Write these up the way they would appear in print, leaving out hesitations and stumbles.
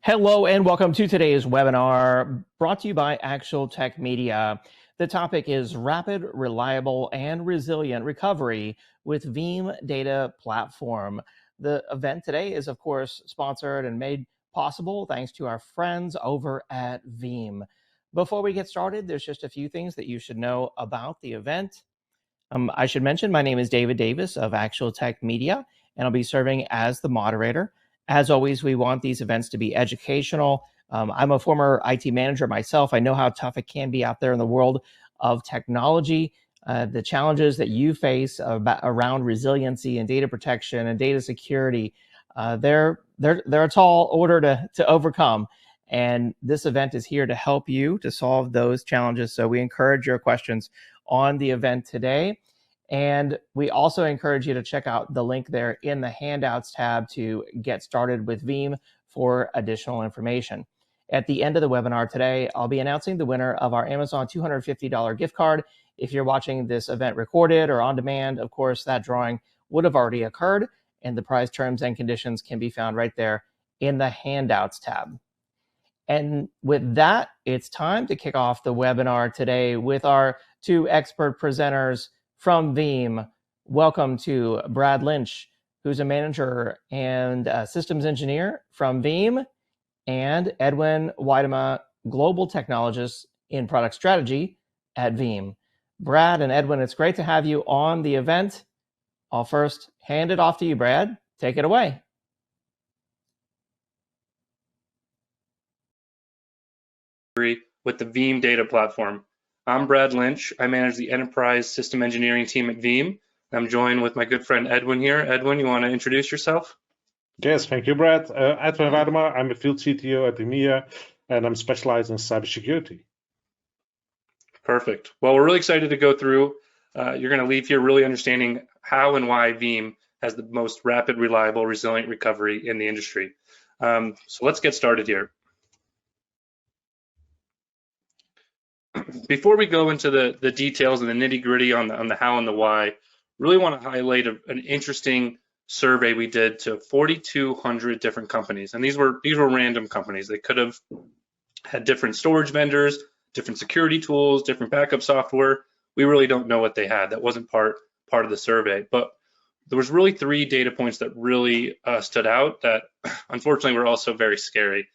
Hello and welcome to today's webinar brought to you by Actual Tech Media. The topic is rapid, reliable, and resilient recovery with Veeam Data Platform. The event today is, of course, sponsored and made possible thanks to our friends over at Veeam. Before we get started, there's just a few things that you should know about the event. I should mention my name is David Davis of Actual Tech Media, and I'll be serving as the moderator. As always, we want these events to be educational. I'm a former IT manager myself. I know how tough it can be out there in the world of technology. The challenges that you face around resiliency and data protection and data security, they're a tall order to overcome. And this event is here to help you to solve those challenges. So we encourage your questions on the event today. And we also encourage you to check out the link there in the handouts tab to get started with Veeam for additional information. At the end of the webinar today, I'll be announcing the winner of our Amazon $250 gift card. If you're watching this event recorded or on demand, of course, that drawing would have already occurred, and the prize terms and conditions can be found right there in the handouts tab. And with that, it's time to kick off the webinar today with our two expert presenters from Veeam. Welcome to Brad Lynch, who's a manager and systems engineer from Veeam, and Edwin Wiedema, global technologist in product strategy at Veeam. Brad and Edwin, it's great to have you on the event. I'll first hand it off to you, Brad. Take it away. With the Veeam Data Platform. I'm Brad Lynch. I manage the enterprise system engineering team at Veeam. I'm joined with my good friend Edwin here. Edwin, you want to introduce yourself? Yes, thank you, Brad. Edwin Wiedema. I'm a field CTO at EMEA, and I'm specialized in cybersecurity. Perfect. Well, we're really excited to go through. You're going to leave here really understanding how and why Veeam has the most rapid, reliable, resilient recovery in the industry. So let's get started here. Before we go into the details and the nitty-gritty on the how and the why, really want to highlight an interesting survey we did to 4,200 different companies, and these were random companies. They could have had different storage vendors, different security tools, different backup software. We really don't know what they had. That wasn't part of the survey, but there was really three data points that really stood out that unfortunately were also very scary.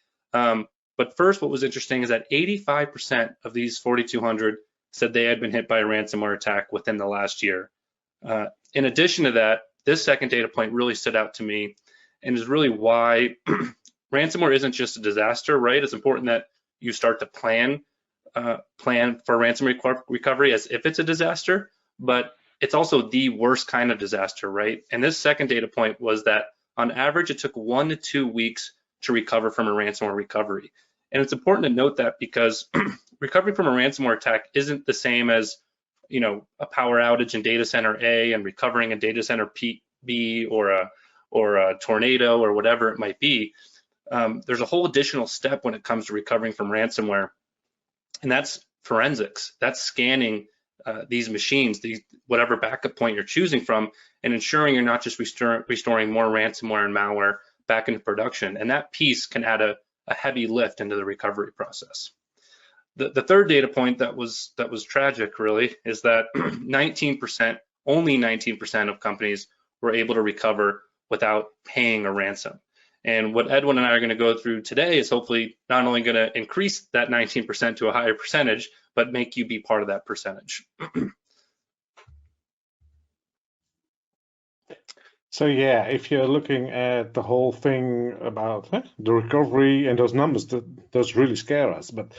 But first, what was interesting is that 85% of these 4,200 said they had been hit by a ransomware attack within the last year. In addition to that, this second data point really stood out to me and is really why ransomware isn't just a disaster, right? It's important that you start to plan for ransomware recovery as if it's a disaster, but it's also the worst kind of disaster, right? And this second data point was that on average, it took 1 to 2 weeks to recover from a ransomware recovery. And it's important to note that because recovery from a ransomware attack isn't the same as, a power outage in data center A and recovering in data center B or a tornado or whatever it might be. There's a whole additional step when it comes to recovering from ransomware, and that's forensics. That's scanning these machines, whatever backup point you're choosing from, and ensuring you're not just restoring more ransomware and malware back into production. And that piece can add a heavy lift into the recovery process. The third data point that was tragic really is that 19%, only 19% of companies were able to recover without paying a ransom. And what Edwin and I are going to go through today is hopefully not only going to increase that 19% to a higher percentage, but make you be part of that percentage. So yeah, if you're looking at the whole thing about the recovery and those numbers, those really scare us. But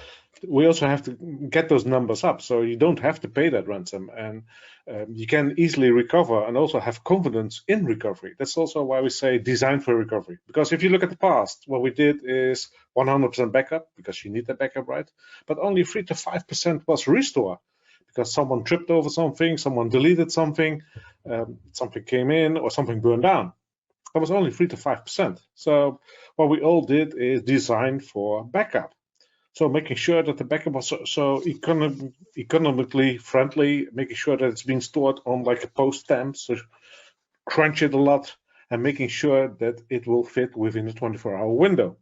we also have to get those numbers up, so you don't have to pay that ransom, and you can easily recover and also have confidence in recovery. That's also why we say design for recovery. Because if you look at the past, what we did is 100% backup, because you need that backup, right? But only 3 to 5% was restore, because someone tripped over something, someone deleted something, something came in, or something burned down. That was only 3 to 5%. So what we all did is design for backup. So making sure that the backup was so economically friendly, making sure that it's being stored on like a post stamp, so crunch it a lot, and making sure that it will fit within a 24-hour window.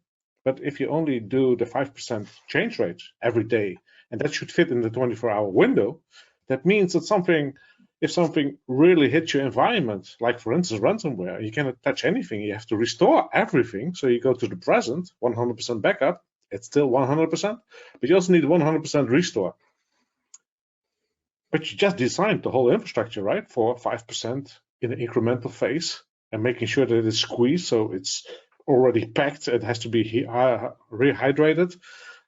But if you only do the 5% change rate every day, and that should fit in the 24-hour window, that means that if something really hits your environment, like for instance ransomware, you cannot touch anything. You have to restore everything. So you go to the present, 100% backup. It's still 100%, but you also need 100% restore. But you just designed the whole infrastructure, right, for 5% in an incremental phase and making sure that it's squeezed, so it's already packed. It has to be rehydrated.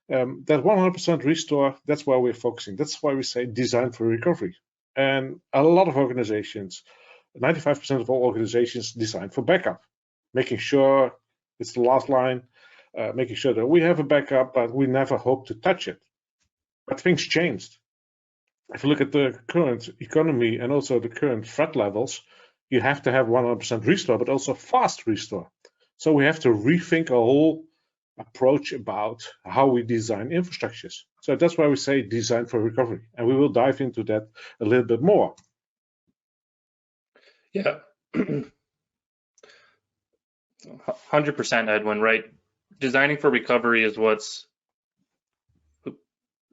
That 100% restore, that's why we're focusing. That's why we say design for recovery. And a lot of organizations, 95% of all organizations design for backup, making sure it's the last line, making sure that we have a backup, but we never hope to touch it. But things changed. If you look at the current economy and also the current threat levels, you have to have 100% restore, but also fast restore. So we have to rethink a whole approach about how we design infrastructures. So that's why we say design for recovery, and we will dive into that a little bit more. Yeah, 100%, Edwin, right? Designing for recovery is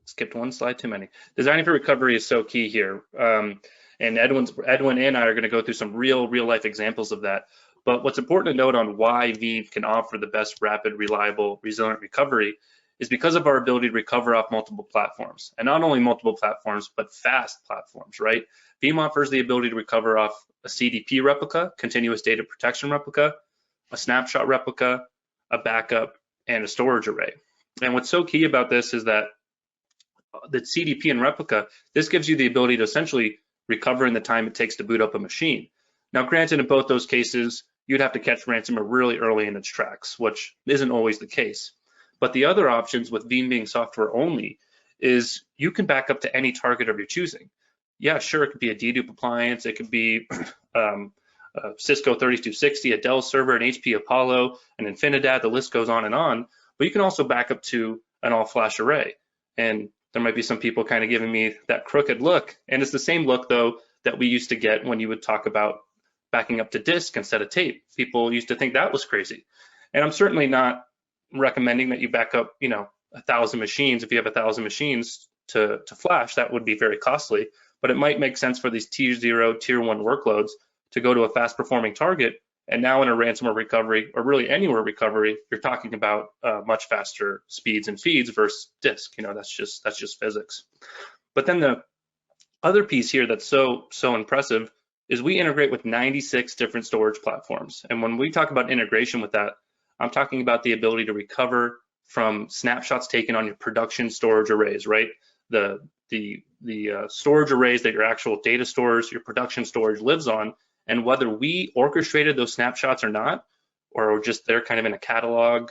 skipped one slide too many. Designing for recovery is so key here. And Edwin and I are going to go through some real life examples of that. But what's important to note on why Veeam can offer the best rapid, reliable, resilient recovery is because of our ability to recover off multiple platforms. And not only multiple platforms, but fast platforms, right? Veeam offers the ability to recover off a CDP replica, continuous data protection replica, a snapshot replica, a backup, and a storage array. And what's so key about this is that the CDP and replica, this gives you the ability to essentially recover in the time it takes to boot up a machine. Now, granted, in both those cases, you'd have to catch ransomware really early in its tracks, which isn't always the case. But the other options with Veeam being software only is you can back up to any target of your choosing. Yeah, sure, it could be a dedupe appliance, it could be a Cisco 3260, a Dell server, an HP Apollo, an Infinidat, the list goes on. But you can also back up to an all-flash array. And there might be some people kind of giving me that crooked look. And it's the same look, though, that we used to get when you would talk about backing up to disk instead of tape. People used to think that was crazy. And I'm certainly not recommending that you back up, 1,000 machines. If you have 1,000 machines to flash, that would be very costly. But it might make sense for these tier 0, tier 1 workloads to go to a fast performing target. And now in a ransomware recovery, or really anywhere recovery, you're talking about much faster speeds and feeds versus disk. That's just physics. But then the other piece here that's so impressive is we integrate with 96 different storage platforms. And when we talk about integration with that, I'm talking about the ability to recover from snapshots taken on your production storage arrays, right? The storage arrays that your actual data stores, your production storage lives on, and whether we orchestrated those snapshots or not, or just they're kind of in a catalog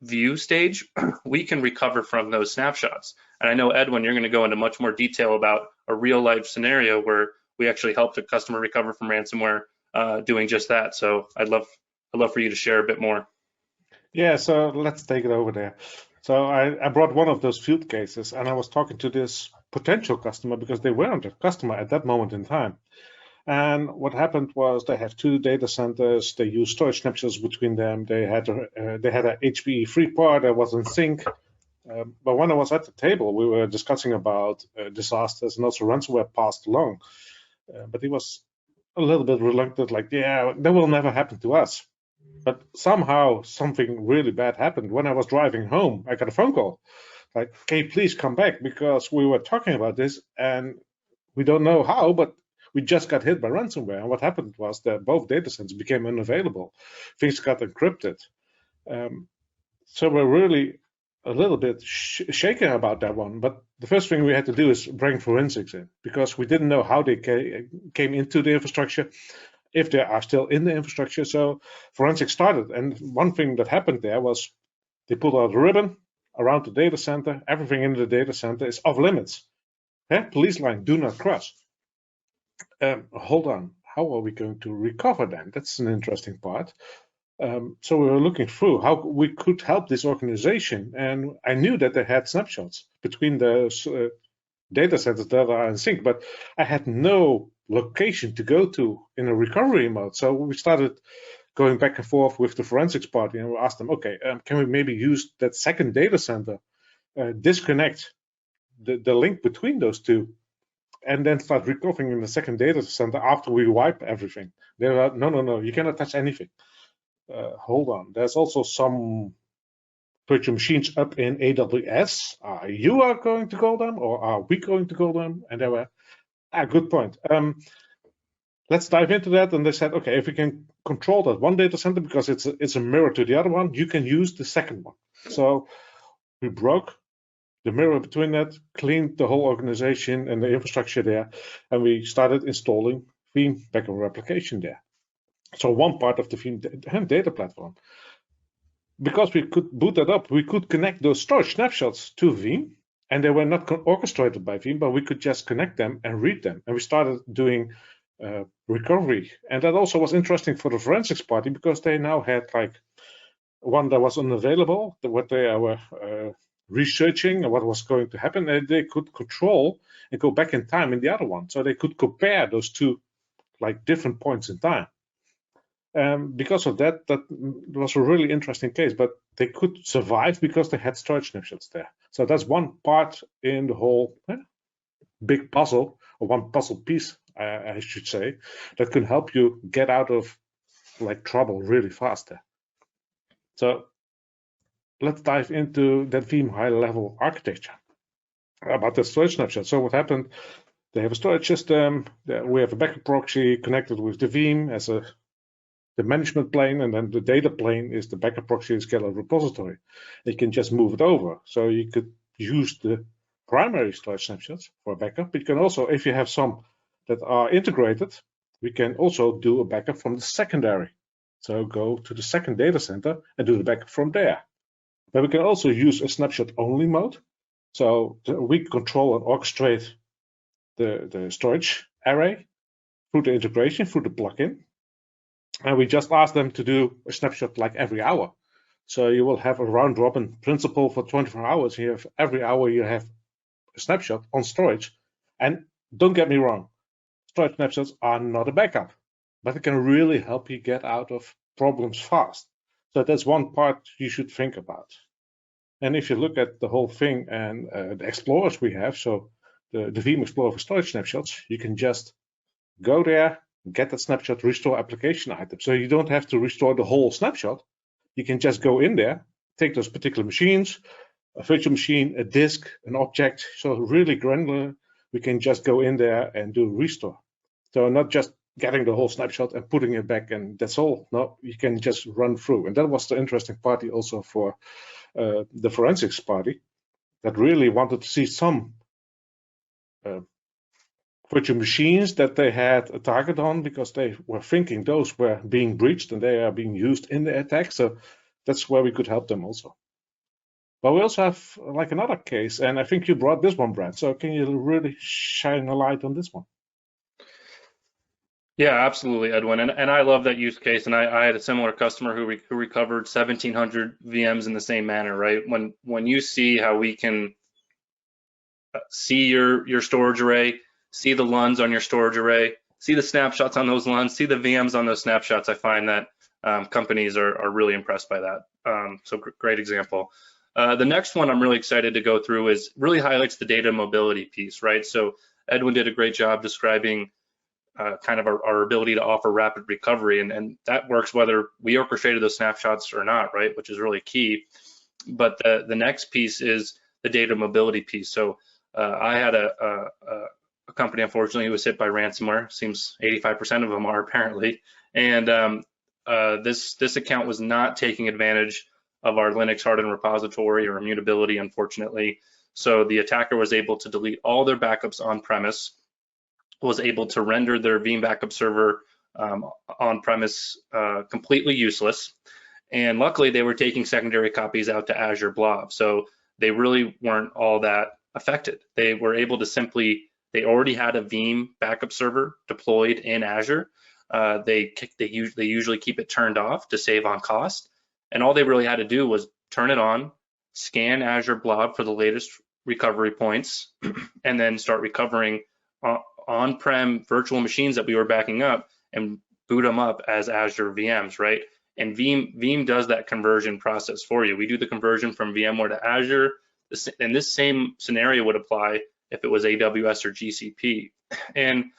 view stage, we can recover from those snapshots. And I know, Edwin, you're going to go into much more detail about a real life scenario where we actually helped a customer recover from ransomware doing just that. So I'd love for you to share a bit more. Yeah, so let's take it over there. So I brought one of those field cases, and I was talking to this potential customer because they weren't a customer at that moment in time. And what happened was they have 2 data centers. They use storage snapshots between them. They had a HPE FreePort that was in sync. But when I was at the table, we were discussing about disasters and also ransomware passed along. But he was a little bit reluctant, like, yeah, that will never happen to us. But somehow something really bad happened. When I was driving home, I got a phone call, like, "Can you please come back? Because we were talking about this and we don't know how, but we just got hit by ransomware." And what happened was that both data centers became unavailable. Things got encrypted. So we're really a little bit shaken about that one. But the first thing we had to do is bring forensics in, because we didn't know how they came into the infrastructure, if they are still in the infrastructure. So forensics started. And one thing that happened there was they pulled out a ribbon around the data center. Everything in the data center is off limits. Police line, do not cross. Hold on, how are we going to recover them? That's an interesting part. So we were looking through how we could help this organization, and I knew that they had snapshots between those data centers that are in sync, but I had no location to go to in a recovery mode. So we started going back and forth with the forensics party, and we asked them, okay, can we maybe use that second data center, disconnect the link between those two, and then start recovering in the second data center after we wipe everything? They were, no, you cannot touch anything. Hold on, there's also some virtual machines up in AWS. You are going to call them, or are we going to call them? And they were, good point. Let's dive into that. And they said, okay, if we can control that one data center because it's a mirror to the other one, you can use the second one. So we broke the mirror between that, cleaned the whole organization and the infrastructure there, and we started installing Veeam backup replication there. So one part of the Veeam data platform. Because we could boot that up, we could connect those storage snapshots to Veeam, and they were not orchestrated by Veeam, but we could just connect them and read them. And we started doing recovery. And that also was interesting for the forensics party because they now had like one that was unavailable, what they were researching and what was going to happen, and they could control and go back in time in the other one. So they could compare those two like different points in time. Because of that was a really interesting case, but they could survive because they had storage snapshots there. So that's one part in the whole big puzzle, or one puzzle piece, I should say, that can help you get out of like trouble really fast there. So let's dive into that Veeam high-level architecture about the storage snapshot. So what happened? They have a storage system. We have a backup proxy connected with the Veeam as the management plane, and then the data plane is the backup proxy scalable repository. You can just move it over. So you could use the primary storage snapshots for backup. But you can also, if you have some that are integrated, we can also do a backup from the secondary. So go to the second data center and do the backup from there. But we can also use a snapshot only mode. So we control and orchestrate the storage array through the integration, through the plugin. And we just ask them to do a snapshot like every hour. So you will have a round robin principle for 24 hours. You have every hour you have a snapshot on storage. And don't get me wrong, storage snapshots are not a backup, but it can really help you get out of problems fast. So that's one part you should think about. And if you look at the whole thing and the explorers we have, so the Veeam Explorer for storage snapshots, you can just go there, get that snapshot, restore application item. So you don't have to restore the whole snapshot. You can just go in there, take those particular machines, a virtual machine, a disk, an object. So really granular, we can just go in there and do restore. So not just getting the whole snapshot and putting it back and that's all. No, you can just run through. And that was the interesting party also for the forensics party that really wanted to see some virtual machines that they had a target on because they were thinking those were being breached and they are being used in the attack. So that's where we could help them also. But we also have like another case, and I think you brought this one, Brad. So can you really shine a light on this one? Yeah, absolutely, Edwin. And I love that use case. And I had a similar customer who recovered 1,700 VMs in the same manner, right? When you see how we can see your storage array, see the LUNs on your storage array, see the snapshots on those LUNs, see the VMs on those snapshots, I find that companies are really impressed by that. So great example. The next one I'm really excited to go through is really highlights the data mobility piece, right? So Edwin did a great job describing kind of our ability to offer rapid recovery, and that works whether we orchestrated those snapshots or not, right? Which is really key. But the next piece is the data mobility piece. So I had a company, unfortunately, who was hit by ransomware. Seems 85% of them are apparently, and this account was not taking advantage of our Linux hardened repository or immutability, unfortunately. So the attacker was able to delete all their backups on premise, was able to render their Veeam backup server on premise completely useless. And luckily they were taking secondary copies out to Azure Blob. So they really weren't all that affected. They were able to they already had a Veeam backup server deployed in Azure. They usually keep it turned off to save on cost. And all they really had to do was turn it on, scan Azure Blob for the latest recovery points, and then start recovering on-prem virtual machines that we were backing up and boot them up as Azure VMs, right? And Veeam does that conversion process for you. We do the conversion from VMware to Azure, and this same scenario would apply if it was AWS or GCP. And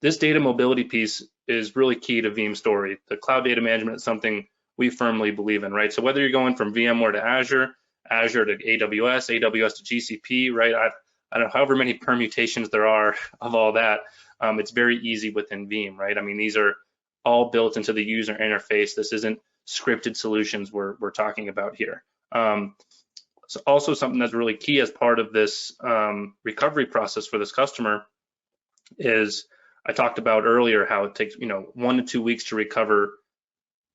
this data mobility piece is really key to Veeam's story. The cloud data management is something we firmly believe in, right? So whether you're going from VMware to Azure, Azure to AWS, AWS to GCP, right? I don't know, however many permutations there are of all that, it's very easy within Veeam, right? I mean, these are all built into the user interface. This isn't scripted solutions we're talking about here. So also something that's really key as part of this recovery process for this customer is, I talked about earlier how it takes 1 to 2 weeks to recover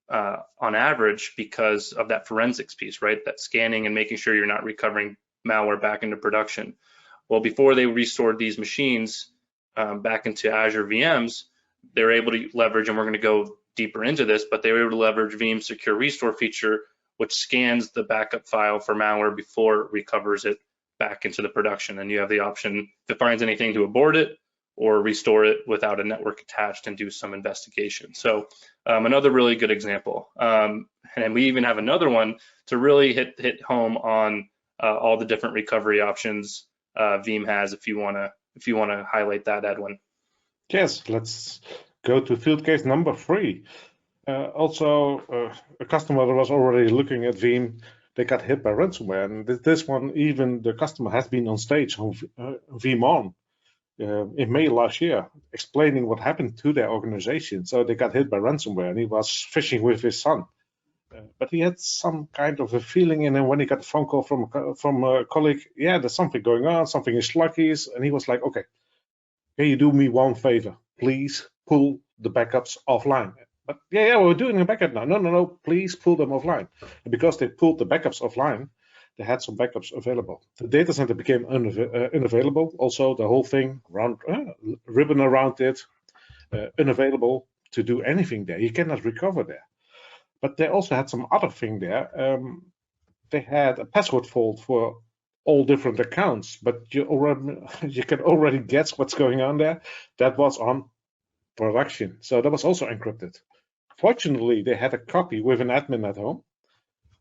on average because of that forensics piece, right? That scanning and making sure you're not recovering malware back into production. Well, before they restored these machines back into Azure VMs, they were able to leverage, and we're going to go deeper into this, but they were able to leverage Veeam's secure restore feature, which scans the backup file for malware before it recovers it back into the production. And you have the option, if it finds anything, to abort it or restore it without a network attached and do some investigation. So another really good example. And we even have another one to really hit home on all the different recovery options Veeam has. If you want to highlight that, Edwin. Yes, let's go to field case number 3. Also, a customer that was already looking at Veeam, they got hit by ransomware. And this one, even the customer has been on stage on Veeam On in May last year, explaining what happened to their organization. So they got hit by ransomware, and he was fishing with his son. But he had some kind of a feeling, and then when he got a phone call from a colleague, yeah, there's something going on, something is sluggish, and he was like, okay, can you do me one favor? Please pull the backups offline. But yeah, we're doing a backup now. No, please pull them offline. And because they pulled the backups offline, they had some backups available. The data center became unavailable. Also, the whole thing ribbon around it, unavailable to do anything there. You cannot recover there. But they also had some other thing there. They had a password fault for all different accounts, but you can already guess what's going on there. That was on production, so that was also encrypted. Fortunately, they had a copy with an admin at home,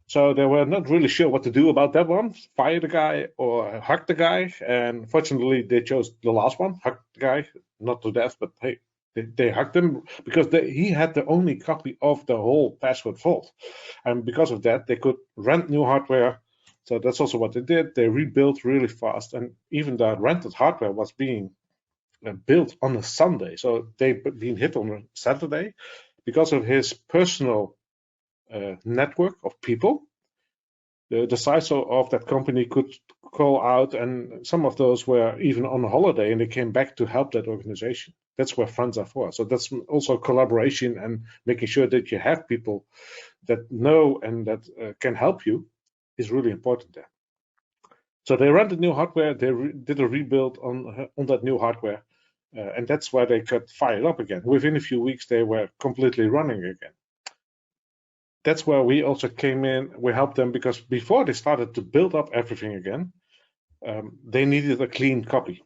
so they were not really sure what to do about that one, fire the guy or hug the guy, and fortunately they chose the last one, hug the guy, not to death, but hey, they hugged him because he had the only copy of the whole password vault, and because of that they could rent new hardware. So that's also what they did. They rebuilt really fast, and even the rented hardware was being built on a Sunday. So they've been hit on a Saturday because of his personal network of people. The CISO of that company could call out, and some of those were even on holiday, and they came back to help that organization. That's where friends are for. So that's also collaboration and making sure that you have people that know and that can help you is really important there. So they rented new hardware, they did a rebuild on that new hardware, and that's why they got fired up again. Within a few weeks, they were completely running again. That's where we also came in. We helped them because before they started to build up everything again, they needed a clean copy.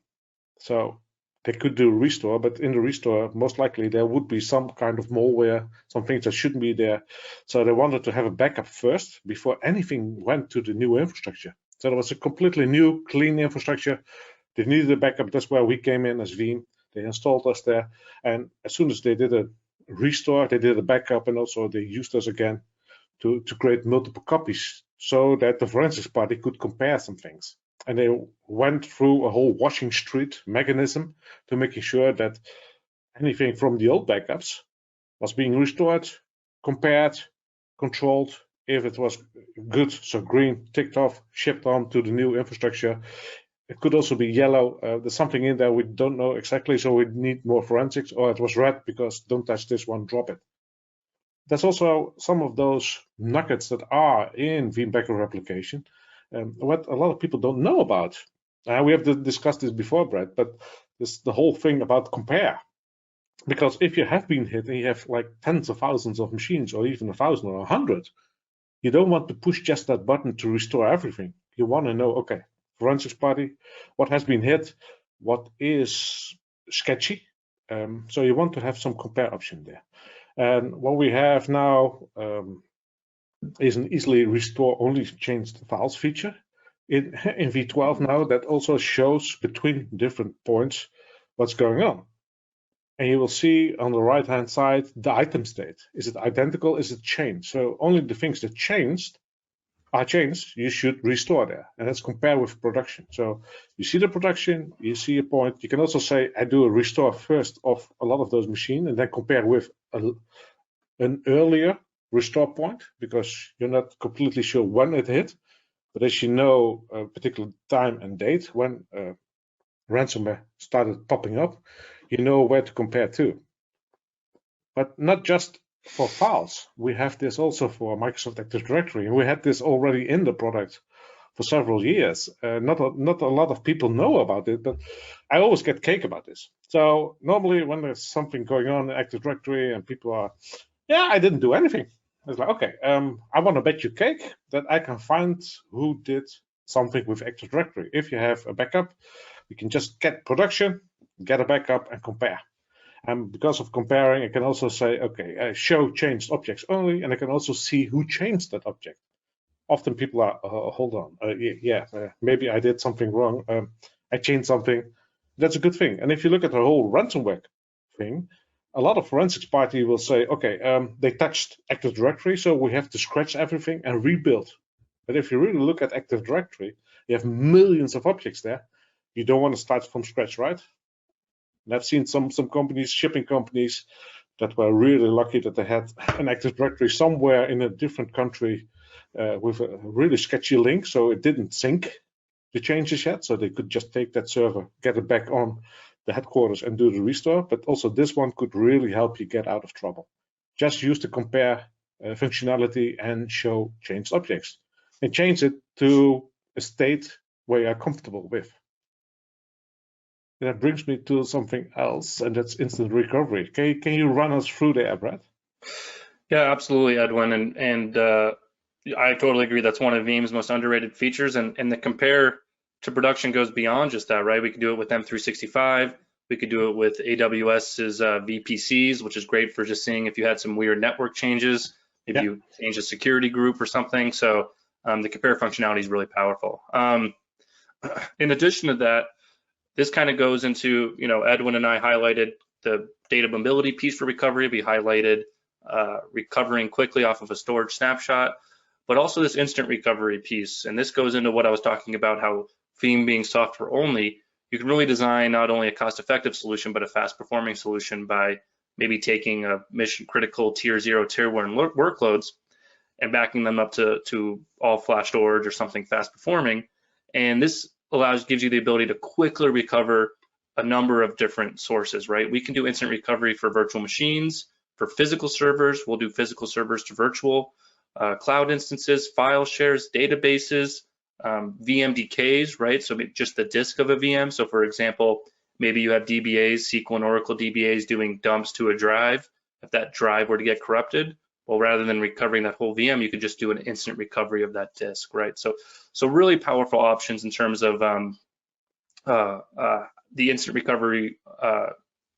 So they could do restore, but in the restore, most likely there would be some kind of malware, some things that shouldn't be there. So they wanted to have a backup first before anything went to the new infrastructure. So there was a completely new, clean infrastructure. They needed a backup. That's where we came in as Veeam. They installed us there. And as soon as they did a restore, they did a backup, and also they used us again to create multiple copies so that the forensics party could compare some things. And they went through a whole washing street mechanism to making sure that anything from the old backups was being restored, compared, controlled. If it was good, so green, ticked off, shipped on to the new infrastructure. It could also be yellow. There's something in there we don't know exactly, so we need more forensics. Or it was red because don't touch this one, drop it. There's also some of those nuggets that are in Veeam backup replication. What a lot of people don't know about. We have discussed this before, Brad, but this the whole thing about compare. Because if you have been hit and you have like tens of thousands of machines, or even 1,000 or 100, you don't want to push just that button to restore everything. You want to know, okay, forensics party, what has been hit, what is sketchy, So you want to have some compare option there. And what we have now is an easily restore only changed files feature in V12 now that also shows between different points what's going on. And you will see on the right hand side the item state. Is it identical? Is it changed? So only the things that are changed, you should restore there. And let's compare with production. So you see the production, you see a point. You can also say, I do a restore first of a lot of those machines and then compare with an earlier restore point, because you're not completely sure when it hit. But as you know, a particular time and date when ransomware started popping up, you know where to compare to. But not just for files. We have this also for Microsoft Active Directory, and we had this already in the product for several years. Not a lot of people know about it, but I always get cake about this. So normally when there's something going on in Active Directory and people are, yeah, I didn't do anything. It's like, okay, I want to bet you cake that I can find who did something with Active Directory. If you have a backup, you can just get production, get a backup, and compare. And because of comparing, I can also say, okay, show changed objects only, and I can also see who changed that object. Often people are, hold on, maybe I did something wrong. I changed something. That's a good thing. And if you look at the whole ransomware thing, a lot of forensics party will say, okay, they touched Active Directory, so we have to scratch everything and rebuild. But if you really look at Active Directory, you have millions of objects there. You don't want to start from scratch, right? And I've seen some companies, shipping companies, that were really lucky that they had an Active Directory somewhere in a different country with a really sketchy link, so it didn't sync the changes yet, so they could just take that server, get it back on the headquarters and do the restore. But also this one could really help you get out of trouble. Just use the compare functionality and show changed objects, and change it to a state where you're comfortable with. And that brings me to something else, and that's instant recovery. Can you run us through there, Brad? Yeah, absolutely, Edwin. And I totally agree. That's one of Veeam's most underrated features. And the compare to production goes beyond just that, right? We could do it with M365. We could do it with AWS's VPCs, which is great for just seeing if you had some weird network changes, if you change a security group or something. So the compare functionality is really powerful. In addition to that, this kind of goes into, Edwin and I highlighted the data mobility piece for recovery. We highlighted recovering quickly off of a storage snapshot, but also this instant recovery piece. And this goes into what I was talking about, how Veeam being software only, you can really design not only a cost-effective solution, but a fast-performing solution by maybe taking a mission-critical tier 0, tier 1 workloads and backing them up to all-flash storage or something fast-performing. And this gives you the ability to quickly recover a number of different sources, right? We can do instant recovery for virtual machines, for physical servers. We'll do physical servers to virtual, cloud instances, file shares, databases, VMDKs, right? So just the disk of a VM. So for example, maybe you have DBAs, SQL and Oracle DBAs doing dumps to a drive. If that drive were to get corrupted, well, rather than recovering that whole VM, you could just do an instant recovery of that disk, right? So really powerful options in terms of the instant recovery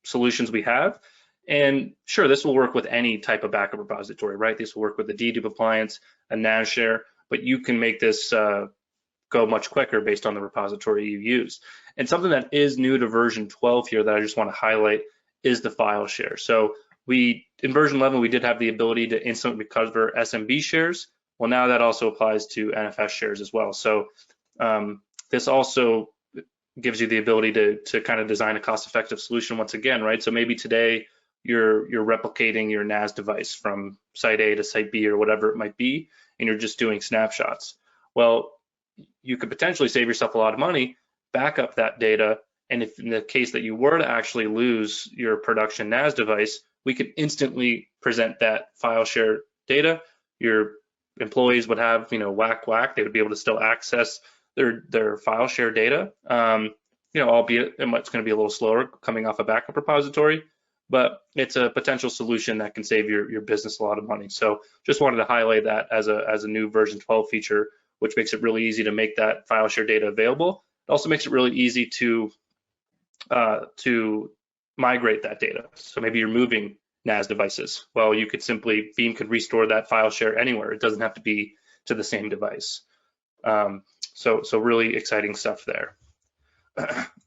solutions we have. And sure, this will work with any type of backup repository, right? This will work with the dedupe appliance, a NAS share, but you can make this go much quicker based on the repository you use. And something that is new to version 12 here that I just want to highlight is the file share. So in version 11, we did have the ability to instantly recover SMB shares. Well, now that also applies to NFS shares as well. So this also gives you the ability to kind of design a cost-effective solution once again, right? So maybe today you're replicating your NAS device from site A to site B or whatever it might be, and you're just doing snapshots. Well, you could potentially save yourself a lot of money, back up that data, and if in the case that you were to actually lose your production NAS device, we could instantly present that file share data. Your employees would have, whack, they would be able to still access their file share data, albeit it's going to be a little slower coming off a backup repository, but it's a potential solution that can save your business a lot of money. So just wanted to highlight that as a new version 12 feature, which makes it really easy to make that file share data available. It also makes it really easy to migrate that data. So maybe you're moving NAS devices. Well, you could simply, Veeam could restore that file share anywhere. It doesn't have to be to the same device. So really exciting stuff there.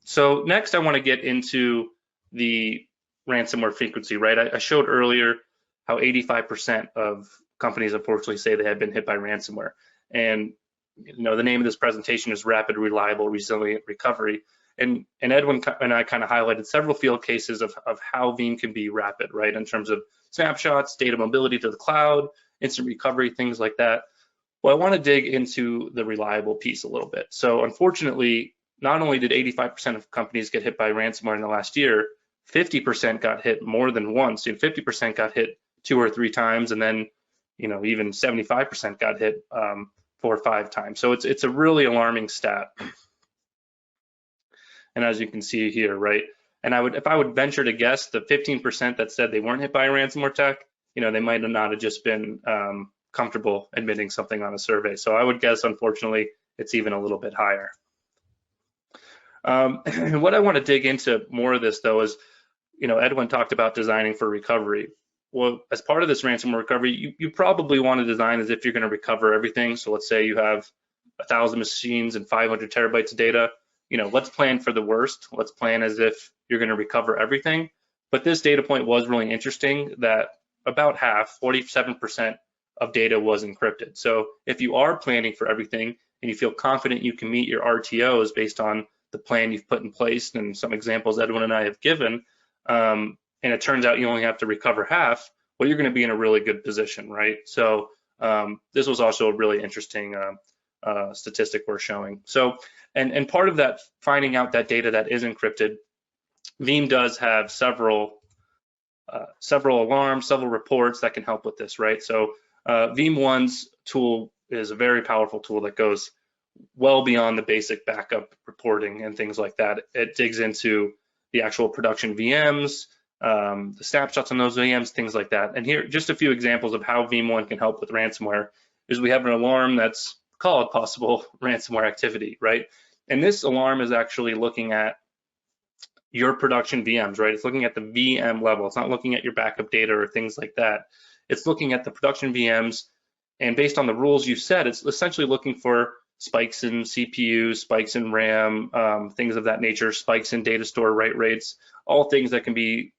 So next I want to get into the ransomware frequency, right? I showed earlier how 85% of companies unfortunately say they have been hit by ransomware. And the name of this presentation is Rapid, Reliable, Resilient Recovery. And Edwin and I kind of highlighted several field cases of how Veeam can be rapid, right? In terms of snapshots, data mobility to the cloud, instant recovery, things like that. Well, I want to dig into the reliable piece a little bit. So unfortunately, not only did 85% of companies get hit by ransomware in the last year, 50% got hit more than once, and 50% got hit 2 or 3 times, and then even 75% got hit 4 or 5 times. So it's a really alarming stat. And as you can see here, right? And if I would venture to guess, the 15% that said they weren't hit by ransomware tech, they might not have just been comfortable admitting something on a survey. So I would guess, unfortunately, it's even a little bit higher. What I want to dig into more of this, though, is, Edwin talked about designing for recovery. Well, as part of this ransomware recovery, you probably want to design as if you're going to recover everything. So let's say you have 1,000 machines and 500 terabytes of data. Let's plan for the worst. Let's plan as if you're going to recover everything. But this data point was really interesting, that about half, 47% of data was encrypted. So if you are planning for everything and you feel confident you can meet your RTOs based on the plan you've put in place and some examples Edwin and I have given, and it turns out you only have to recover half, well, you're going to be in a really good position, right? So this was also a really interesting statistic we're showing. So, and part of that, finding out that data that is encrypted, Veeam does have several alarms, several reports that can help with this, right? So Veeam One's tool is a very powerful tool that goes well beyond the basic backup reporting and things like that. It digs into the actual production VMs, the snapshots on those VMs, things like that. And here, just a few examples of how Veeam One can help with ransomware is we have an alarm that's called possible ransomware activity, right? And this alarm is actually looking at your production VMs, right? It's looking at the VM level. It's not looking at your backup data or things like that. It's looking at the production VMs, and based on the rules you set, it's essentially looking for spikes in CPU, spikes in RAM, things of that nature, spikes in data store write rates, all things that can be,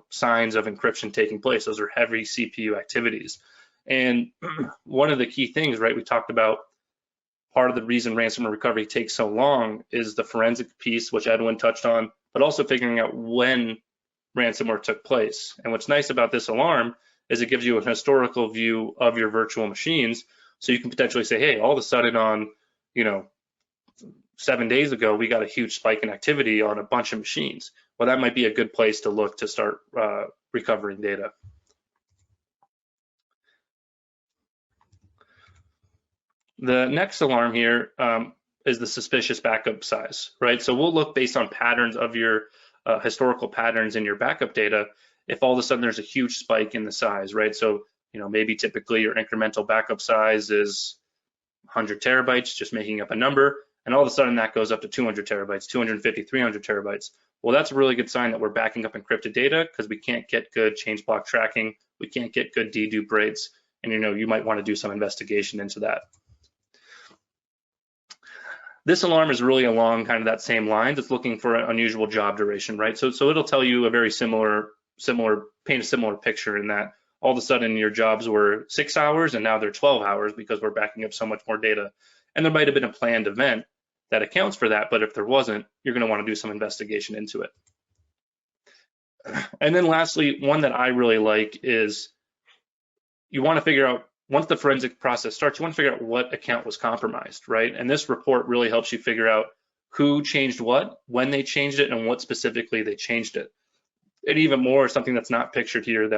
signs of encryption taking place. Those are heavy CPU activities. And one of the key things, right, we talked about, part of the reason ransomware recovery takes so long is the forensic piece, which Edwin touched on, but also figuring out when ransomware took place. And what's nice about this alarm is it gives you a historical view of your virtual machines. So you can potentially say, hey, all of a sudden on, 7 days ago, we got a huge spike in activity on a bunch of machines. Well, that might be a good place to look to start recovering data. The next alarm here is the suspicious backup size, right? So we'll look based on patterns of your historical patterns in your backup data. If all of a sudden there's a huge spike in the size, right? So, maybe typically your incremental backup size is 100 terabytes, just making up a number. And all of a sudden that goes up to 200 terabytes, 250, 300 terabytes. Well, that's a really good sign that we're backing up encrypted data because we can't get good change block tracking. We can't get good dedupe rates. And, you might want to do some investigation into that. This alarm is really along kind of that same lines. It's looking for an unusual job duration, right? So it'll tell you a very paint a similar picture in that all of a sudden your jobs were 6 hours and now they're 12 hours because we're backing up so much more data. And there might have been a planned event that accounts for that, but if there wasn't, you're going to want to do some investigation into it. And then lastly, one that I really like is you want to figure out, once the forensic process starts, you want to figure out what account was compromised, right? And this report really helps you figure out who changed what, when they changed it, and what specifically they changed it. And even more, something that's not pictured here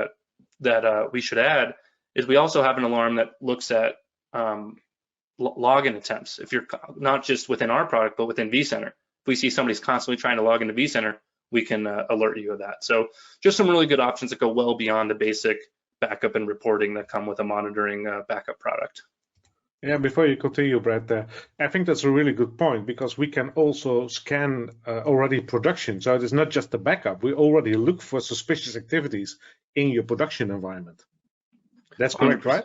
that we should add is we also have an alarm that looks at login attempts. If you're not just within our product, but within vCenter, if we see somebody's constantly trying to log into vCenter, we can alert you of that. So just some really good options that go well beyond the basic backup and reporting that come with a monitoring backup product. Yeah, before you continue, Brad, I think that's a really good point because we can also scan already production. So it is not just the backup. We already look for suspicious activities in your production environment. That's correct, 100%. right?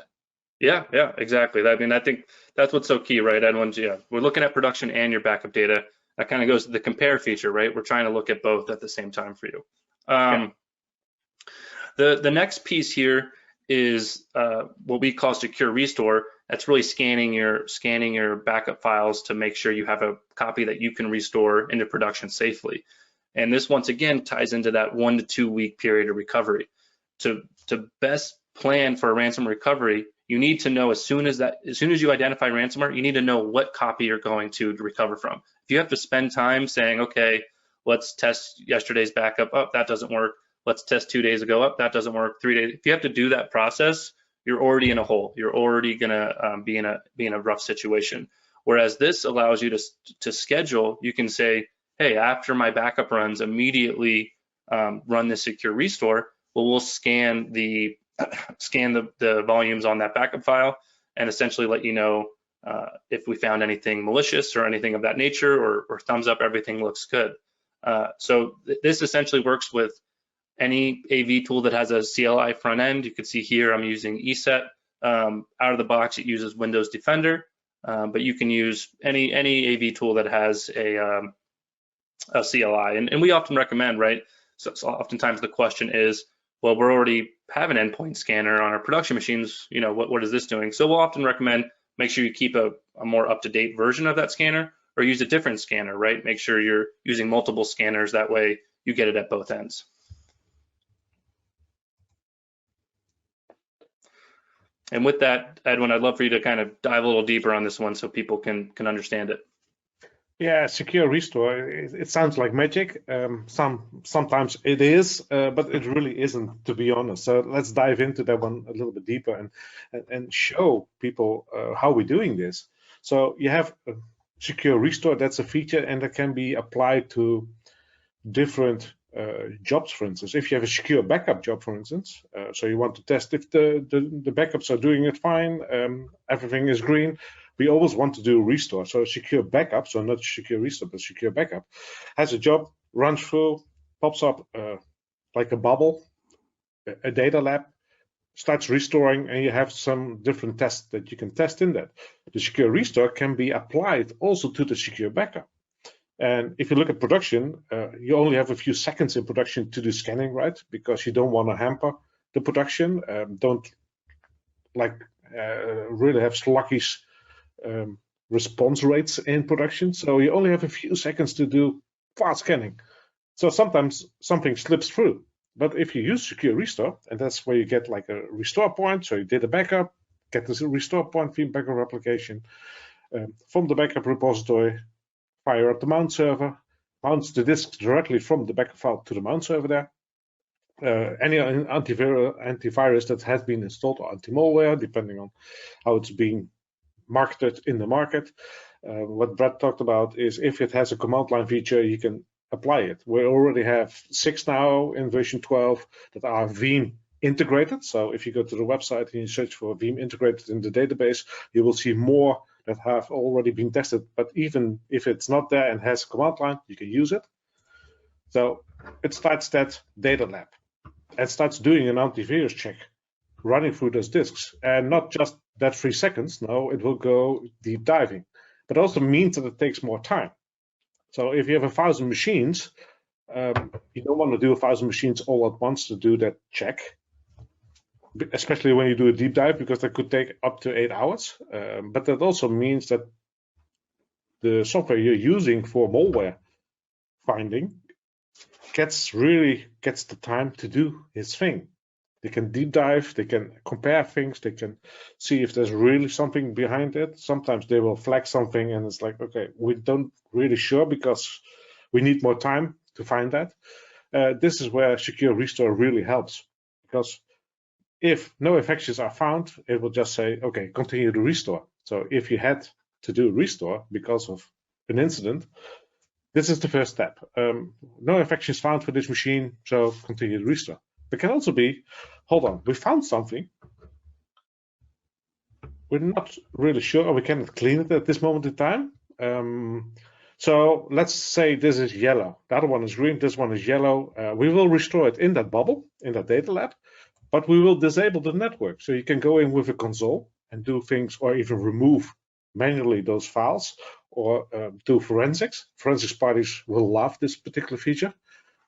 Yeah, exactly. I mean, I think that's what's so key, right? Everyone's, we're looking at production and your backup data. That kind of goes to the compare feature, right? We're trying to look at both at the same time for you. Yeah. The next piece here is what we call secure restore. That's really scanning your backup files to make sure you have a copy that you can restore into production safely. And this once again ties into that 1 to 2 week period of recovery. To best plan for a ransomware recovery, you need to know as soon as you identify ransomware, you need to know what copy you're going to recover from. If you have to spend time saying, okay, let's test yesterday's backup, oh, that doesn't work. Let's test 2 days ago, oh, that doesn't work. 3 days. If you have to do that process, you're already in a hole. You're already gonna be in a rough situation. Whereas this allows you to schedule. You can say, hey, after my backup runs, immediately run the secure restore. Well, we'll scan the volumes on that backup file and essentially let you know if we found anything malicious or anything of that nature, or thumbs up, everything looks good. So this essentially works with any AV tool that has a CLI front end. You can see here I'm using ESET. Out of the box, it uses Windows Defender, but you can use any AV tool that has a CLI. And we often recommend, right? So oftentimes the question is, well, we're already have an endpoint scanner on our production machines. What is this doing? So we'll often recommend make sure you keep a more up-to-date version of that scanner, or use a different scanner, right? Make sure you're using multiple scanners. That way you get it at both ends. And with that, Edwin, I'd love for you to kind of dive a little deeper on this one so people can understand it. Yeah, secure restore. It sounds like magic. Sometimes it is, but it really isn't, to be honest. So let's dive into that one a little bit deeper and show people how we're doing this. So you have a secure restore. That's a feature, and that can be applied to different jobs. For instance, if you have a secure backup job, for instance, so you want to test if the backups are doing it fine, everything is green. We always want to do restore. So secure backup, so not secure restore, but secure backup, has a job, runs through, pops up like a bubble, a data lab, starts restoring, and you have some different tests that you can test in that. The secure restore can be applied also to the secure backup. And if you look at production, you only have a few seconds in production to do scanning, right? Because you don't want to hamper the production. Don't really have sluggish response rates in production. So you only have a few seconds to do fast scanning. So sometimes something slips through. But if you use secure restore, and that's where you get like a restore point, so you did a backup, get this restore point Veeam backup replication from the backup repository, fire up the mount server, mounts the disk directly from the backup file to the mount server there. Any antivirus that has been installed, or anti-malware, depending on how it's being marketed in the market. What Brad talked about is if it has a command line feature, you can apply it. We already have 6 now in version 12 that are Veeam integrated. So if you go to the website and you search for Veeam integrated in the database, you will see more that have already been tested. But even if it's not there and has a command line, you can use it. So it starts that data lab and starts doing an antivirus check, running through those disks, and not just that 3 seconds. No, it will go deep diving, but also means that it takes more time. So if you have 1,000 machines, you don't want to do 1,000 machines all at once to do that check, especially when you do a deep dive, because that could take up to 8 hours. But that also means that the software you're using for malware finding gets the time to do its thing. They can deep dive, they can compare things, they can see if there's really something behind it. Sometimes they will flag something and it's like, okay, we don't really sure because we need more time to find that. This is where secure restore really helps, because if no infections are found, it will just say, okay, continue to restore. So if you had to do restore because of an incident, this is the first step. No infections found for this machine, so continue to restore. It can also be, hold on, we found something. we're not really sure, or we cannot clean it at this moment in time. So let's say this is yellow, the other one is green, this one is yellow. We will restore it in that bubble, in that data lab, but we will disable the network. So you can go in with a console and do things, or even remove manually those files, or do forensics. Forensics parties will love this particular feature,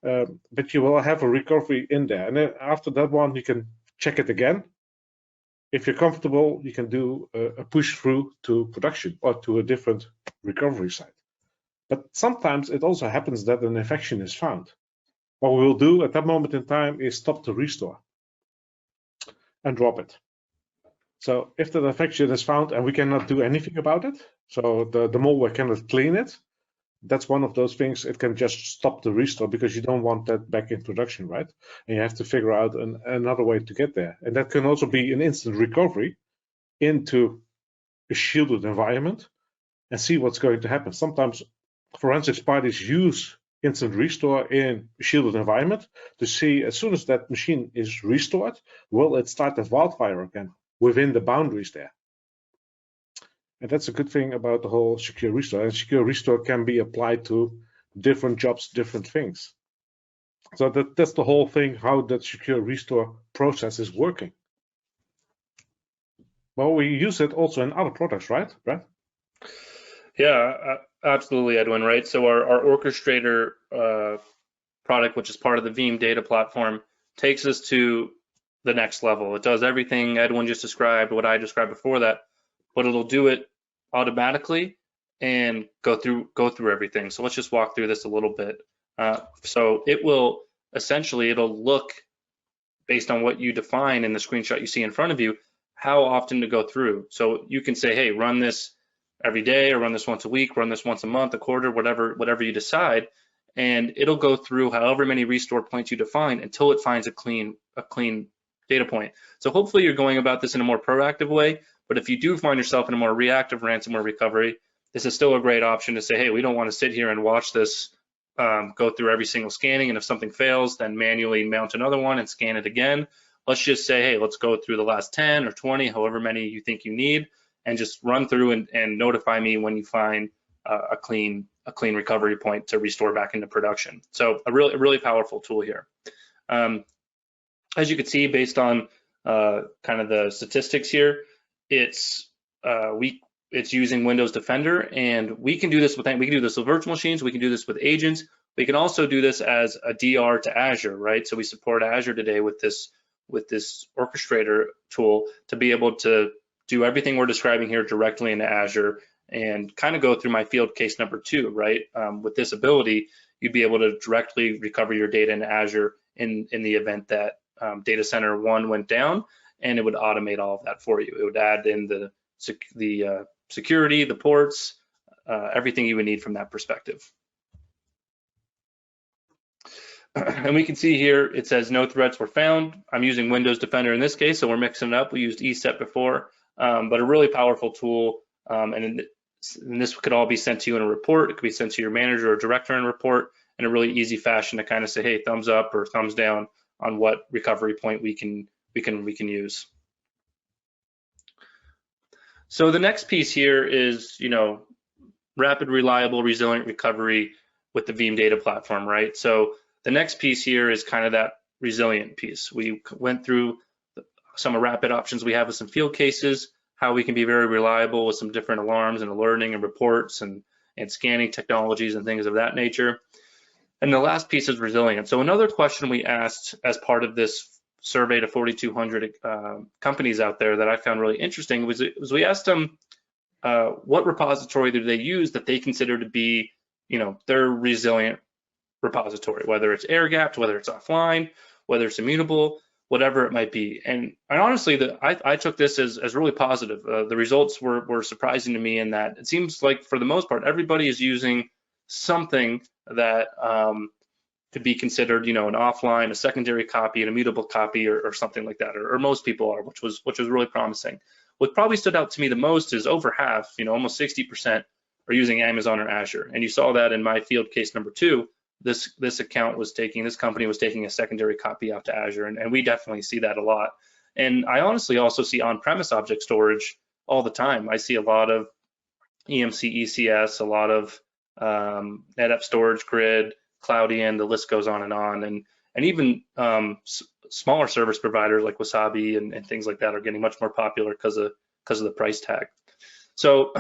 but you will have a recovery in there. And then after that one, you can check it again. If you're comfortable, you can do a push through to production or to a different recovery site. But sometimes it also happens that an infection is found. What we will do at that moment in time is stop the restore and drop it. So if the infection is found and we cannot do anything about it, so the malware cannot clean it, that's one of those things. It can just stop the restore because you don't want that back in production, right? And you have to figure out another way to get there. And that can also be an instant recovery into a shielded environment and see what's going to happen. Sometimes forensics parties use instant restore in a shielded environment to see, as soon as that machine is restored, will it start the wildfire again within the boundaries there. And that's a good thing about the whole secure restore. And secure restore can be applied to different jobs, different things. So that's the whole thing, how that secure restore process is working. Well, we use it also in other products, right, Brad? Yeah, absolutely, Edwin, right? So our Orchestrator product, which is part of the Veeam data platform, takes us to the next level. It does everything Edwin just described, what I described before that, but it'll do it automatically and go through everything. So let's just walk through this a little bit. So it will essentially, it'll look based on what you define in the screenshot you see in front of you, how often to go through. So you can say, hey, run this every day, or run this once a week, run this once a month, a quarter, whatever you decide, and it'll go through however many restore points you define until it finds a clean data point. So hopefully you're going about this in a more proactive way, but if you do find yourself in a more reactive ransomware recovery, this is still a great option to say, hey, we don't want to sit here and watch this go through every single scanning, and if something fails, then manually mount another one and scan it again. Let's just say, hey, let's go through the last 10 or 20, however many you think you need, and just run through and notify me when you find a clean recovery point to restore back into production. So a really powerful tool here. As you can see, based on kind of the statistics here, it's using Windows Defender, and we can do this with virtual machines. We can do this with agents. We can also do this as a DR to Azure, right? So we support Azure today with this Orchestrator tool to be able to do everything we're describing here directly into Azure and kind of go through my field case number 2, right? With this ability, you'd be able to directly recover your data in Azure in the event that data center 1 went down, and it would automate all of that for you. It would add in the security, the ports, everything you would need from that perspective. And we can see here, it says no threats were found. I'm using Windows Defender in this case, so we're mixing it up. We used ESET before, but a really powerful tool. And this could all be sent to you in a report. It could be sent to your manager or director in a report in a really easy fashion to kind of say, hey, thumbs up or thumbs down on what recovery point we can use. So the next piece here is, rapid, reliable, resilient recovery with the Veeam data platform, right? So the next piece here is kind of that resilient piece. We went through some rapid options we have with some field cases, how we can be very reliable with some different alarms and alerting and reports and scanning technologies and things of that nature. And the last piece is resilient. So another question we asked as part of this survey to 4,200 companies out there that I found really interesting was we asked them what repository do they use that they consider to be, their resilient repository, whether it's air-gapped, whether it's offline, whether it's immutable, whatever it might be. And honestly, I took this as really positive. The results were surprising to me in that it seems like for the most part, everybody is using something that could be considered, an offline, a secondary copy, an immutable copy, or something like that, or most people are, which was really promising. What probably stood out to me the most is over half, almost 60% are using Amazon or Azure. And you saw that in my field case number 2. This company was taking a secondary copy out to Azure, and we definitely see that a lot. And I honestly also see on-premise object storage all the time. I see a lot of EMC ECS, a lot of NetApp Storage Grid, Cloudian, the list goes on, and even smaller service providers like Wasabi and things like that are getting much more popular because of the price tag. So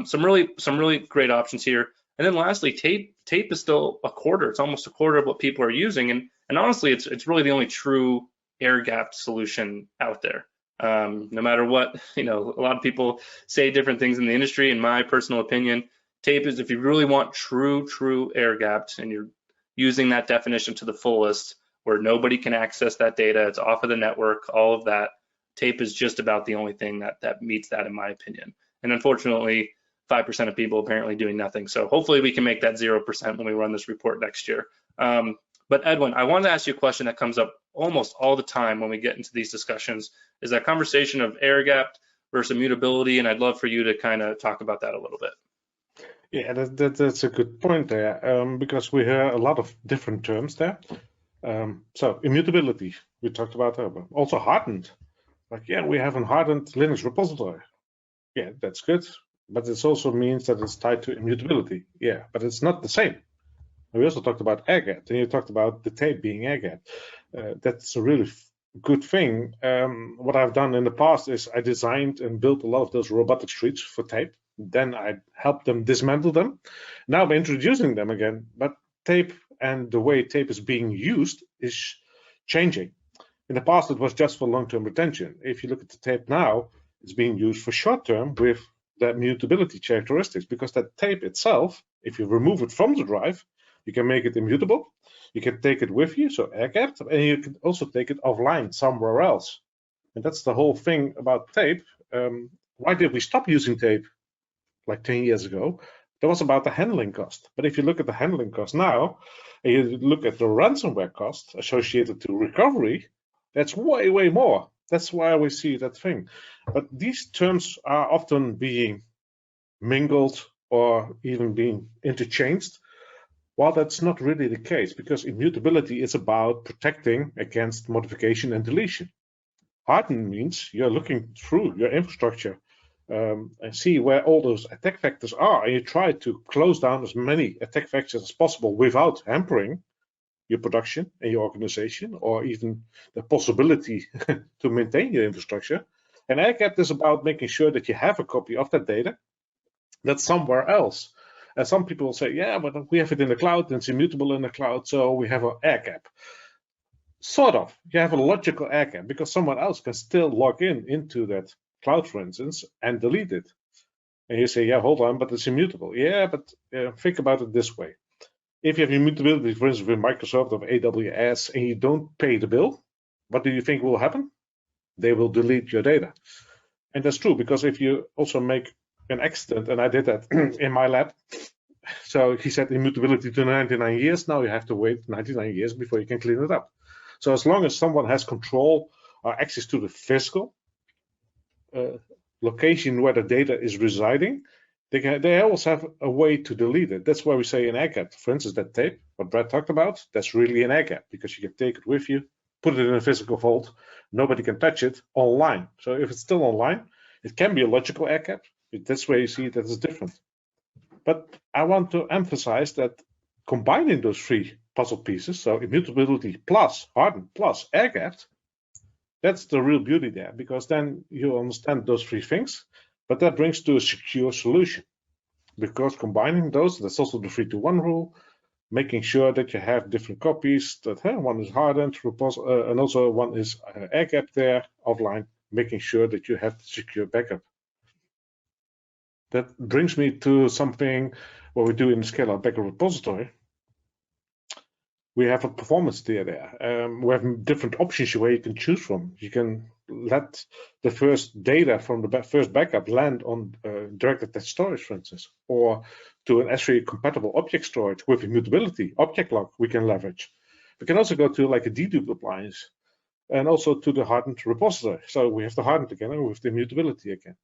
some really great options here. And then lastly, tape is still a quarter. It's almost a quarter of what people are using, and honestly, it's really the only true air-gapped solution out there. No matter what, a lot of people say different things in the industry. In my personal opinion, tape is, if you really want true air-gapped, and you're using that definition to the fullest, where nobody can access that data, it's off of the network, all of that, tape is just about the only thing that meets that, in my opinion. And unfortunately, 5% of people apparently doing nothing. So hopefully we can make that 0% when we run this report next year. But Edwin, I wanted to ask you a question that comes up almost all the time when we get into these discussions, is that conversation of air-gapped versus immutability, and I'd love for you to kind of talk about that a little bit. Yeah, that's a good point there, because we hear a lot of different terms there. So immutability, we talked about that, but also hardened. Like, yeah, we have a hardened Linux repository. Yeah, that's good, but this also means that it's tied to immutability. Yeah, but it's not the same. We also talked about air-gapped, and you talked about the tape being air-gapped. That's a really good thing. What I've done in the past is I designed and built a lot of those robotic streets for tape. Then I helped them dismantle them. Now I'm introducing them again, but tape and the way tape is being used is changing. In the past, it was just for long-term retention. If you look at the tape now, it's being used for short-term with that mutability characteristics, because that tape itself, if you remove it from the drive, you can make it immutable. You can take it with you, so air-gapped, and you can also take it offline somewhere else. And that's the whole thing about tape. Why did we stop using tape like 10 years ago? That was about the handling cost. But if you look at the handling cost now, and you look at the ransomware cost associated to recovery, that's way more. That's why we see that thing. But these terms are often being mingled or even being interchanged, while that's not really the case, because immutability is about protecting against modification and deletion. Harden means you're looking through your infrastructure and see where all those attack vectors are, and you try to close down as many attack vectors as possible without hampering your production and your organization, or even the possibility to maintain your infrastructure. And air-gapped is about making sure that you have a copy of that data that's somewhere else. And some people will say, yeah, but we have it in the cloud, and it's immutable in the cloud, so we have an air-gap. Sort of. You have a logical air-gap, because someone else can still log into that cloud, for instance, and delete it. And you say, yeah, hold on, but it's immutable. Yeah, but think about it this way. If you have immutability, for instance, with Microsoft or AWS, and you don't pay the bill, what do you think will happen? They will delete your data. And that's true, because if you also make an accident, and I did that in my lab, so he said immutability to 99 years, now you have to wait 99 years before you can clean it up. So as long as someone has control or access to the physical location where the data is residing, they also have a way to delete it. That's why we say an air-gap. For instance, that tape, what Brad talked about, that's really an air-gap, because you can take it with you, put it in a physical vault, nobody can touch it online. So if it's still online, it can be a logical air-gap. That's where you see that it's different. But I want to emphasize that combining those three puzzle pieces, so immutability plus hardened plus air-gapped, that's the real beauty there, because then you understand those three things, but that brings to a secure solution. Because combining those, that's also the 3-to-1 rule, making sure that you have different copies, that one is hardened, and also one is air-gapped there, offline, making sure that you have the secure backup. That brings me to something what we do in the Scale-out Backup repository. We have a performance tier there. We have different options where you can choose from. You can let the first data from the first backup land on direct attached storage, for instance, or to an S3 compatible object storage with immutability, object lock we can leverage. We can also go to like a dedupe appliance, and also to the hardened repository. So we have the hardened again, and we have the immutability again.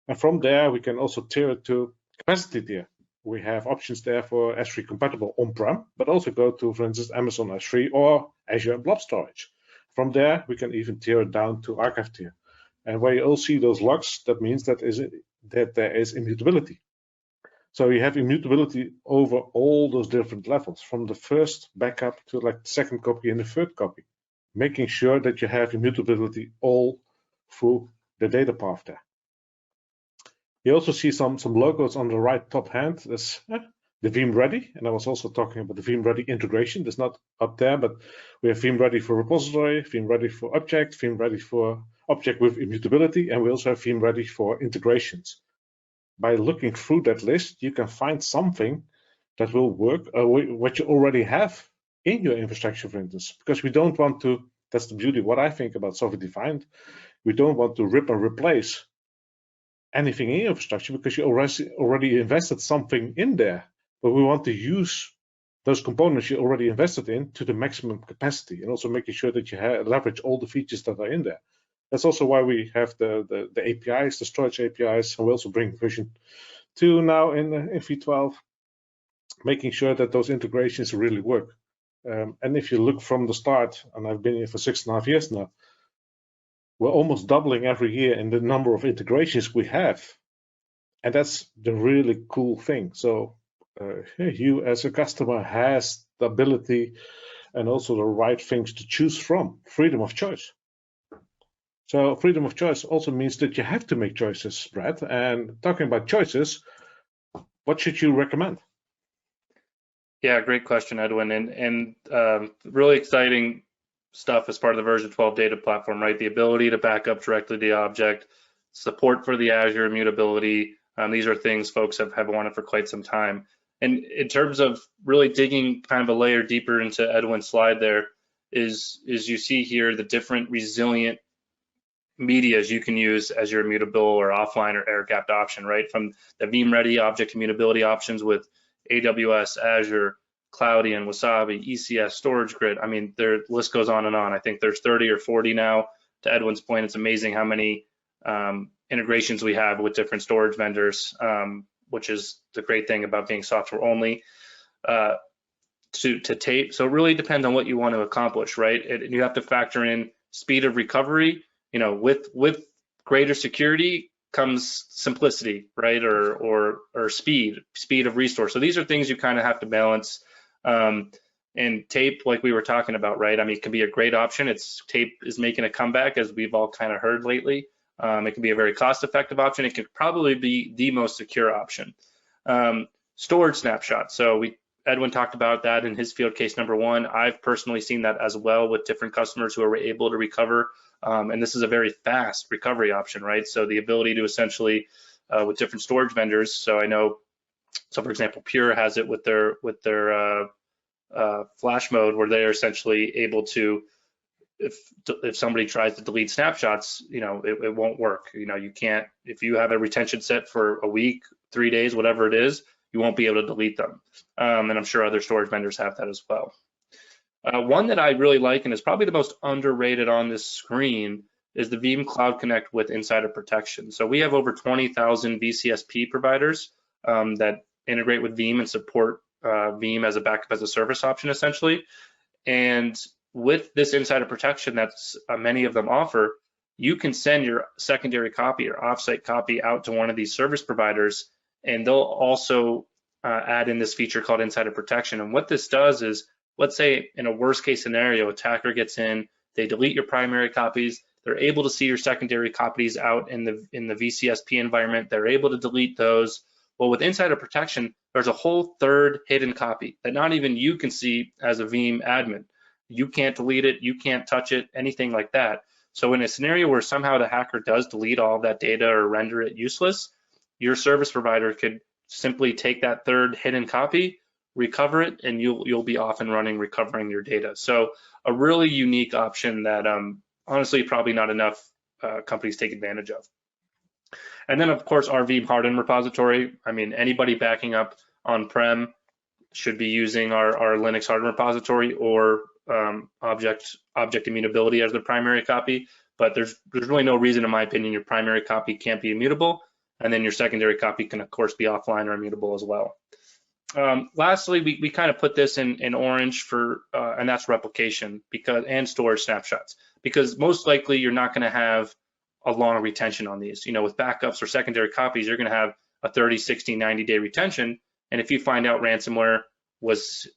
And from there, we can also tier it to capacity tier. We have options there for S3 compatible on-prem, but also go to, for instance, Amazon S3 or Azure Blob Storage. From there, we can even tier it down to archive tier. And where you all see those logs, that means that there is immutability. So you have immutability over all those different levels, from the first backup to like the second copy and the third copy, making sure that you have immutability all through the data path there. You also see some logos on the right top hand. That's the Veeam Ready, and I was also talking about the Veeam Ready integration. That's not up there, but we have Veeam Ready for repository, Veeam Ready for object, Veeam Ready for object with immutability, and we also have Veeam Ready for integrations. By looking through that list, you can find something that will work, what you already have in your infrastructure, for instance, because we don't want to, that's the beauty, what I think about software-defined, we don't want to rip and replace anything in your infrastructure because you already invested something in there, but we want to use those components you already invested in to the maximum capacity, and also making sure that you leverage all the features that are in there. That's also why we have the APIs, the storage APIs, and we also bring version 2 now in V12, making sure that those integrations really work. And if you look from the start, and I've been here for 6.5 years now, we're almost doubling every year in the number of integrations we have. And that's the really cool thing. So you as a customer has the ability and also the right things to choose from, freedom of choice. So freedom of choice also means that you have to make choices, Brad. And talking about choices, what should you recommend? Yeah, great question, Edwin. And really exciting stuff as part of the version 12 data platform, right? The ability to back up directly to the object, support for the Azure immutability. These are things folks have wanted for quite some time. And in terms of really digging kind of a layer deeper into Edwin's slide there, is you see here the different resilient medias you can use as your immutable or offline or air-gapped option, right? From the Veeam Ready object immutability options with AWS, Azure, Cloudian, Wasabi, ECS, Storage Grid. I mean, their list goes on and on. I think there's 30 or 40 now. To Edwin's point, it's amazing how many integrations we have with different storage vendors, which is the great thing about being software only. To tape, so it really depends on what you want to accomplish, right? You have to factor in speed of recovery. You know, with greater security comes simplicity, right? Or speed of resource. So these are things you kind of have to balance. And tape, like we were talking about, right? I mean, it can be a great option. Tape is making a comeback, as we've all kind of heard lately. It can be a very cost-effective option. It could probably be the most secure option. Storage snapshot. So Edwin talked about that in his field case number 1. I've personally seen that as well with different customers who are able to recover. And this is a very fast recovery option, right? So the ability to essentially, with different storage vendors. So I know, so for example, Pure has it with their flash mode, where they're essentially able to, if somebody tries to delete snapshots, you know, it won't work. You know, you can't, if you have a retention set for a week, 3 days, whatever it is, you won't be able to delete them. And I'm sure other storage vendors have that as well. One that I really like, and is probably the most underrated on this screen, is the Veeam Cloud Connect with Insider Protection. So we have over 20,000 VCSP providers that integrate with Veeam and support Veeam as a backup as a service option, essentially. And with this insider protection that's many of them offer, you can send your secondary copy or offsite copy out to one of these service providers, and they'll also add in this feature called insider protection. And what this does is, let's say in a worst case scenario, attacker gets in, they delete your primary copies, they're able to see your secondary copies out in the VCSP environment, they're able to delete those. Well, with insider protection, there's a whole third hidden copy that not even you can see as a Veeam admin. You can't delete it, you can't touch it, anything like that. So in a scenario where somehow the hacker does delete all of that data or render it useless, your service provider could simply take that third hidden copy, recover it, and you'll be off and running recovering your data. So a really unique option that honestly probably not enough companies take advantage of. And then of course our Veeam hardened repository. I mean, anybody backing up on-prem should be using our Linux hardened repository or object immutability as their primary copy. But there's really no reason, in my opinion, your primary copy can't be immutable, and then your secondary copy can of course be offline or immutable as well. Lastly, we kind of put this in orange for, and that's replication and storage snapshots, because most likely you're not going to have a long retention on these. With backups or secondary copies, you're going to have a 30, 60, 90-day retention. And if you find out ransomware was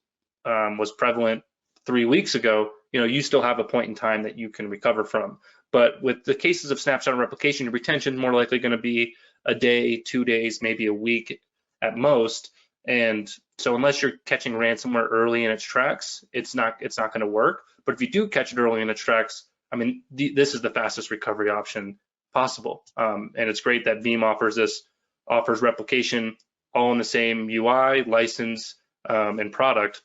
prevalent 3 weeks ago, you still have a point in time that you can recover from. But with the cases of snapshot and replication, retention is more likely going to be a day, 2 days, maybe a week at most. And so unless you're catching ransomware early in its tracks, it's not going to work. But if you do catch it early in its tracks, I mean, this is the fastest recovery option possible. And it's great that Veeam offers replication all in the same UI, license, and product,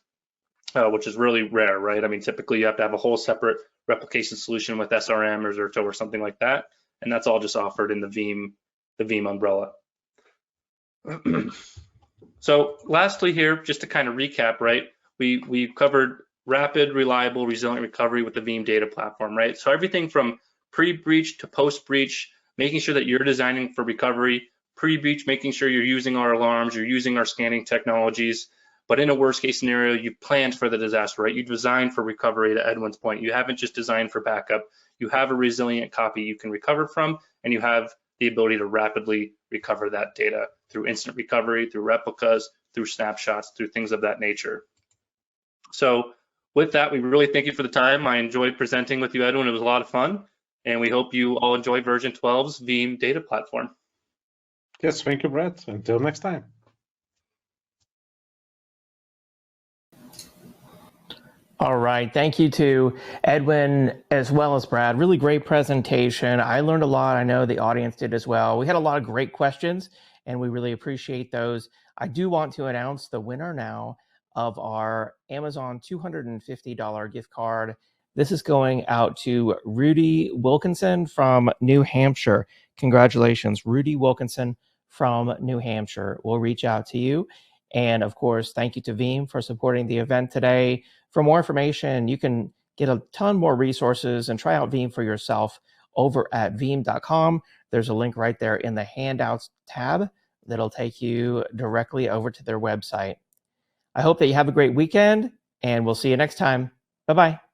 which is really rare, right? I mean, typically you have to have a whole separate replication solution with SRM or Zerto or something like that, and that's all just offered in the Veeam umbrella. So lastly here, just to kind of recap, right? We covered rapid, reliable, resilient recovery with the Veeam data platform, right? So everything from pre-breach to post-breach, making sure that you're designing for recovery, pre-breach, making sure you're using our alarms, you're using our scanning technologies, but in a worst case scenario, you planned for the disaster, right? You designed for recovery to Edwin's point. You haven't just designed for backup. You have a resilient copy you can recover from, and you have the ability to rapidly recover that data through instant recovery, through replicas, through snapshots, through things of that nature. So with that, we really thank you for the time. I enjoyed presenting with you, Edwin. It was a lot of fun, and we hope you all enjoy version 12's Veeam data platform. Yes, thank you, Brad. Until next time. All right. Thank you to Edwin as well as Brad. Really great presentation. I learned a lot. I know the audience did as well. We had a lot of great questions, and we really appreciate those. I do want to announce the winner now of our Amazon $250 gift card. This is going out to Rudy Wilkinson from New Hampshire. Congratulations, Rudy Wilkinson from New Hampshire. We'll reach out to you. And of course, thank you to Veeam for supporting the event today. For more information, you can get a ton more resources and try out Veeam for yourself over at veeam.com. There's a link right there in the handouts tab that'll take you directly over to their website. I hope that you have a great weekend, and we'll see you next time. Bye-bye.